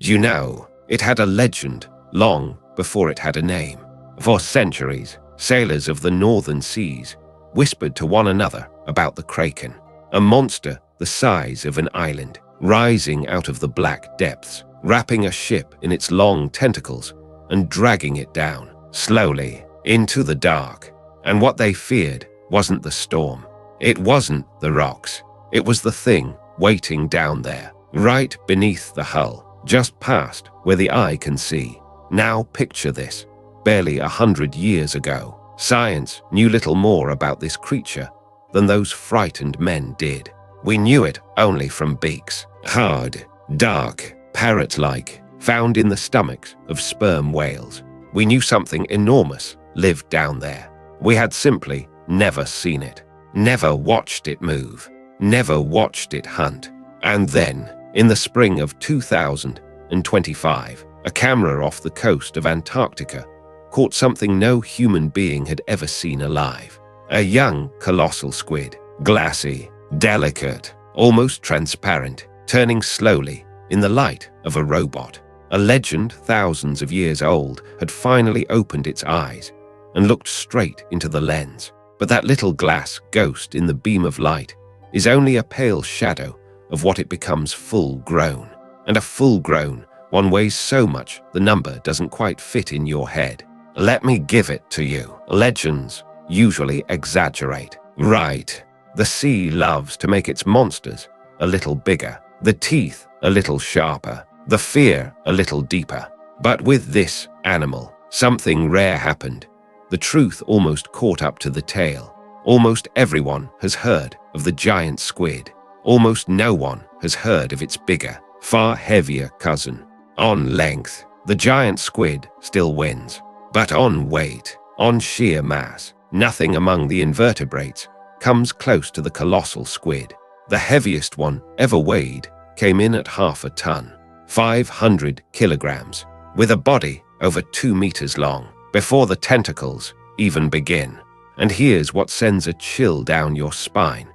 you know, it had a legend long before it had a name. For centuries, sailors of the northern seas whispered to one another about the Kraken, a monster the size of an island, rising out of the black depths, wrapping a ship in its long tentacles and dragging it down, slowly, into the dark. And what they feared wasn't the storm. It wasn't the rocks. It was the thing waiting down there, right beneath the hull, just past where the eye can see. Now picture this. Barely 100 years ago, science knew little more about this creature than those frightened men did. We knew it only from beaks, hard, dark, parrot-like, found in the stomachs of sperm whales. We knew something enormous lived down there. We had simply never seen it, never watched it move, never watched it hunt. And then, in the spring of 2025, a camera off the coast of Antarctica caught something no human being had ever seen alive. A young colossal squid, glassy, delicate, almost transparent, turning slowly in the light of a robot. A legend thousands of years old had finally opened its eyes and looked straight into the lens. But that little glass ghost in the beam of light is only a pale shadow of what it becomes full-grown. And a full-grown one weighs so much the number doesn't quite fit in your head. Let me give it to you. Legends usually exaggerate. Right. The sea loves to make its monsters a little bigger, the teeth a little sharper, the fear a little deeper. But with this animal, something rare happened. The truth almost caught up to the tale. Almost everyone has heard of the giant squid. Almost no one has heard of its bigger, far heavier cousin. On length, the giant squid still wins. But on weight, on sheer mass, nothing among the invertebrates comes close to the colossal squid. The heaviest one ever weighed came in at 1/2 ton, 500 kilograms, with a body over 2 meters long, before the tentacles even begin. And here's what sends a chill down your spine.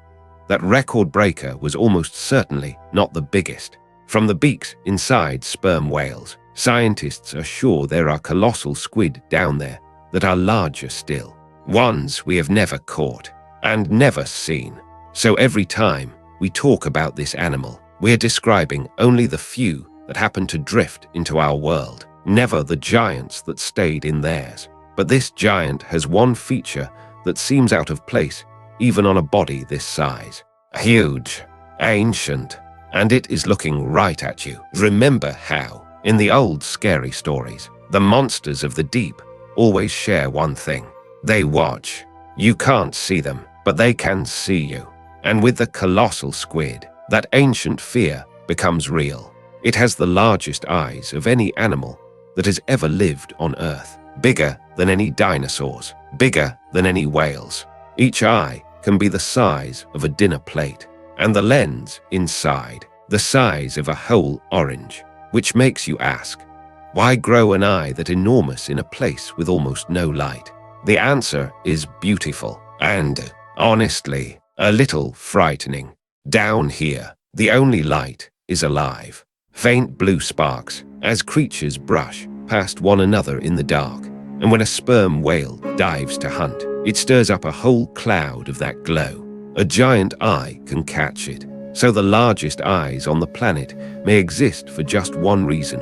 That record breaker was almost certainly not the biggest. From the beaks inside sperm whales, scientists are sure there are colossal squid down there that are larger still, ones we have never caught and never seen. So every time we talk about this animal, we're describing only the few that happen to drift into our world, never the giants that stayed in theirs. But this giant has one feature that seems out of place even on a body this size. Huge, ancient, and it is looking right at you. Remember how, in the old scary stories, the monsters of the deep always share one thing. They watch. You can't see them, but they can see you. And with the colossal squid, that ancient fear becomes real. It has the largest eyes of any animal that has ever lived on Earth. Bigger than any dinosaurs, bigger than any whales. Each eye can be the size of a dinner plate, and the lens inside, the size of a whole orange, which makes you ask, why grow an eye that enormous in a place with almost no light? The answer is beautiful and, honestly, a little frightening. Down here, the only light is alive. Faint blue sparks as creatures brush past one another in the dark. And when a sperm whale dives to hunt, it stirs up a whole cloud of that glow. A giant eye can catch it. So the largest eyes on the planet may exist for just one reason: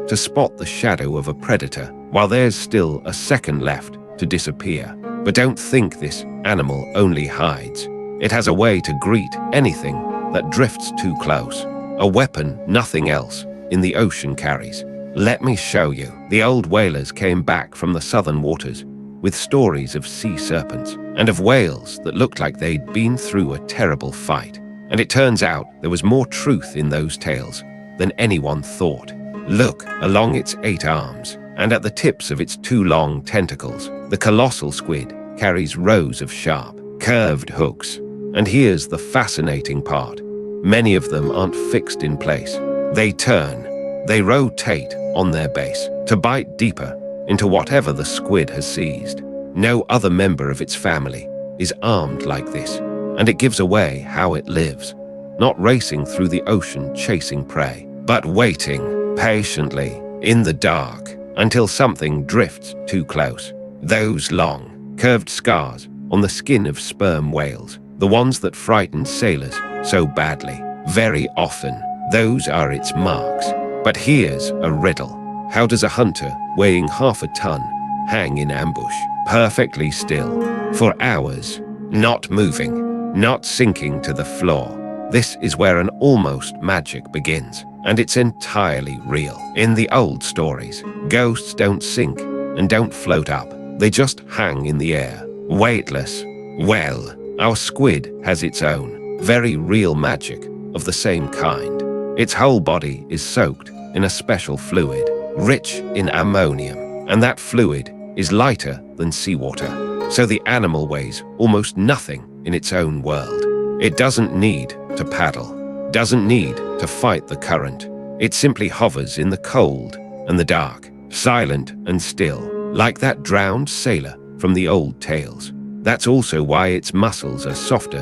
to spot the shadow of a predator while there's still a second left to disappear. But don't think this animal only hides. It has a way to greet anything that drifts too close, a weapon nothing else in the ocean carries. Let me show you. The old whalers came back from the southern waters with stories of sea serpents and of whales that looked like they'd been through a terrible fight. And it turns out there was more truth in those tales than anyone thought. Look along its 8 arms, and at the tips of its 2 long tentacles, the colossal squid carries rows of sharp, curved hooks. And here's the fascinating part. Many of them aren't fixed in place. They turn, they rotate on their base to bite deeper into whatever the squid has seized. No other member of its family is armed like this, and it gives away how it lives, not racing through the ocean chasing prey, but waiting patiently, in the dark, until something drifts too close. Those long, curved scars on the skin of sperm whales, the ones that frighten sailors so badly, very often, those are its marks. But here's a riddle. How does a hunter weighing half a ton hang in ambush, perfectly still, for hours, not moving, not sinking to the floor? This is where an almost magic begins, and it's entirely real. In the old stories, ghosts don't sink and don't float up. They just hang in the air, weightless. Well, our squid has its own, very real magic of the same kind. Its whole body is soaked in a special fluid, rich in ammonium, and that fluid is lighter than seawater. So the animal weighs almost nothing in its own world. It doesn't need to paddle, doesn't need to fight the current. It simply hovers in the cold and the dark, silent and still, like that drowned sailor from the old tales. That's also why its muscles are softer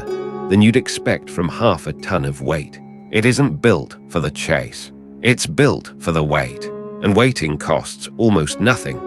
than you'd expect from half a ton of weight. It isn't built for the chase. It's built for the weight, and waiting costs almost nothing.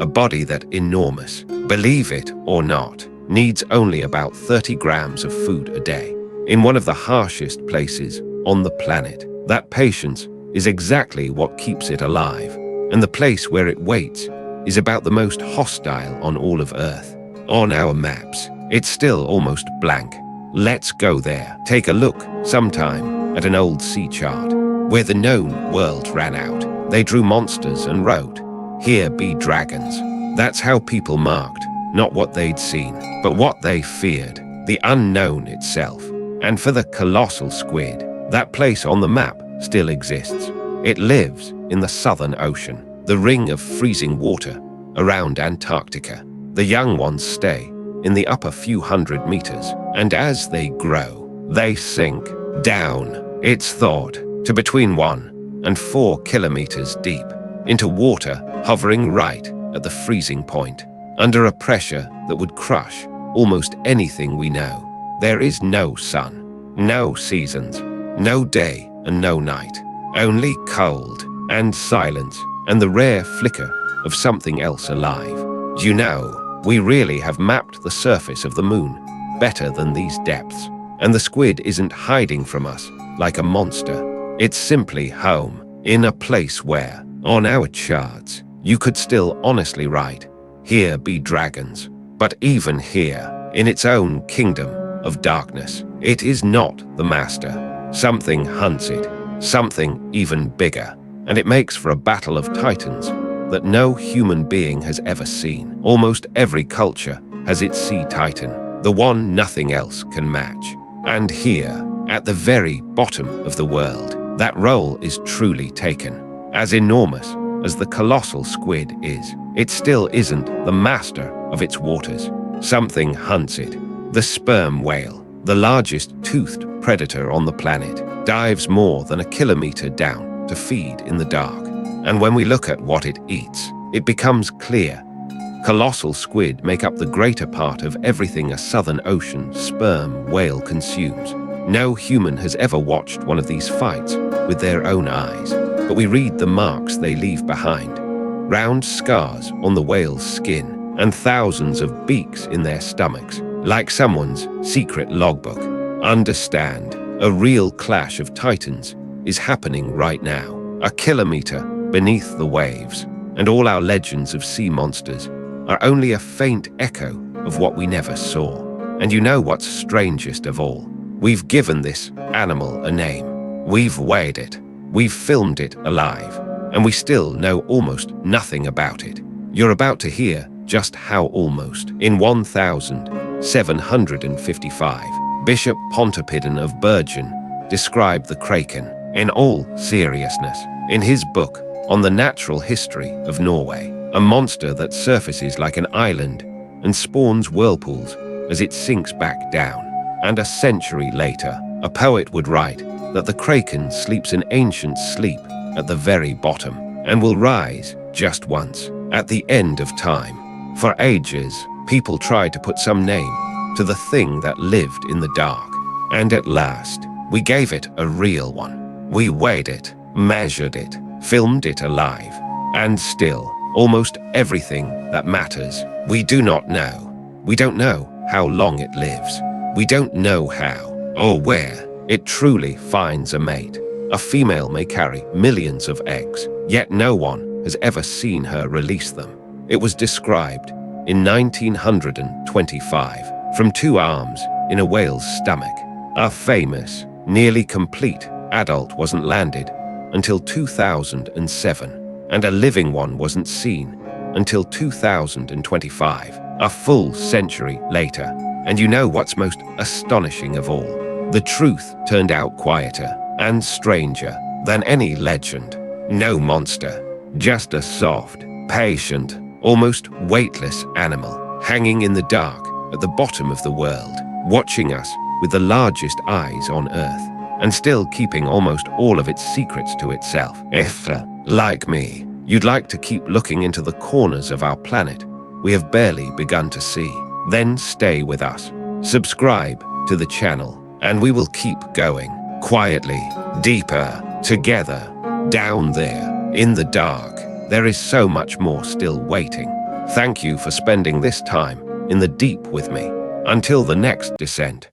A body that enormous, believe it or not, needs only about 30 grams of food a day. In one of the harshest places on the planet, that patience is exactly what keeps it alive, and the place where it waits is about the most hostile on all of Earth. On our maps, it's still almost blank. Let's go there. Take a look sometime at an old sea chart. Where the known world ran out, they drew monsters and wrote, "Here be dragons." That's how people marked, not what they'd seen, but what they feared, the unknown itself. And for the colossal squid, that place on the map still exists. It lives in the Southern Ocean, the ring of freezing water around Antarctica. The young ones stay in the upper few hundred meters, and as they grow, they sink down, it's thought, to between 1 and 4 kilometers deep, into water hovering right at the freezing point, under a pressure that would crush almost anything we know. There is no sun, no seasons, no day and no night, only cold and silence and the rare flicker of something else alive. You know, we really have mapped the surface of the moon better than these depths, and the squid isn't hiding from us like a monster. It's simply home, in a place where, on our charts, you could still honestly write, "Here be dragons." But even here, in its own kingdom of darkness, it is not the master. Something hunts it, something even bigger, and it makes for a battle of titans that no human being has ever seen. Almost every culture has its sea titan, the one nothing else can match. And here, at the very bottom of the world, that role is truly taken. As enormous as the colossal squid is, it still isn't the master of its waters. Something hunts it. The sperm whale, the largest toothed predator on the planet, dives more than a kilometer down to feed in the dark. And when we look at what it eats, it becomes clear. Colossal squid make up the greater part of everything a Southern Ocean sperm whale consumes. No human has ever watched one of these fights with their own eyes, but we read the marks they leave behind. Round scars on the whale's skin and thousands of beaks in their stomachs, like someone's secret logbook. Understand, a real clash of titans is happening right now, a kilometer beneath the waves, and all our legends of sea monsters are only a faint echo of what we never saw. And you know what's strangest of all? We've given this animal a name. We've weighed it. We've filmed it alive. And we still know almost nothing about it. You're about to hear just how almost. In 1755, Bishop Pontoppidan of Bergen described the Kraken in all seriousness in his book on the natural history of Norway, a monster that surfaces like an island and spawns whirlpools as it sinks back down. And a century later, a poet would write that the Kraken sleeps an ancient sleep at the very bottom and will rise just once at the end of time. For ages, people tried to put some name to the thing that lived in the dark. And at last, we gave it a real one. We weighed it, measured it, filmed it alive. And still, almost everything that matters, we do not know. We don't know how long it lives. We don't know how or where it truly finds a mate. A female may carry millions of eggs, yet no one has ever seen her release them. It was described in 1925 from 2 arms in a whale's stomach. A famous, nearly complete adult wasn't landed until 2007, and a living one wasn't seen until 2025, a full century later. And you know what's most astonishing of all? The truth turned out quieter and stranger than any legend. No monster, just a soft, patient, almost weightless animal hanging in the dark at the bottom of the world, watching us with the largest eyes on Earth, and still keeping almost all of its secrets to itself. If, like me, you'd like to keep looking into the corners of our planet we have barely begun to see, then stay with us. Subscribe to the channel, and we will keep going, quietly, deeper, together, down there, in the dark. There is so much more still waiting. Thank you for spending this time in the deep with me. Until the next descent.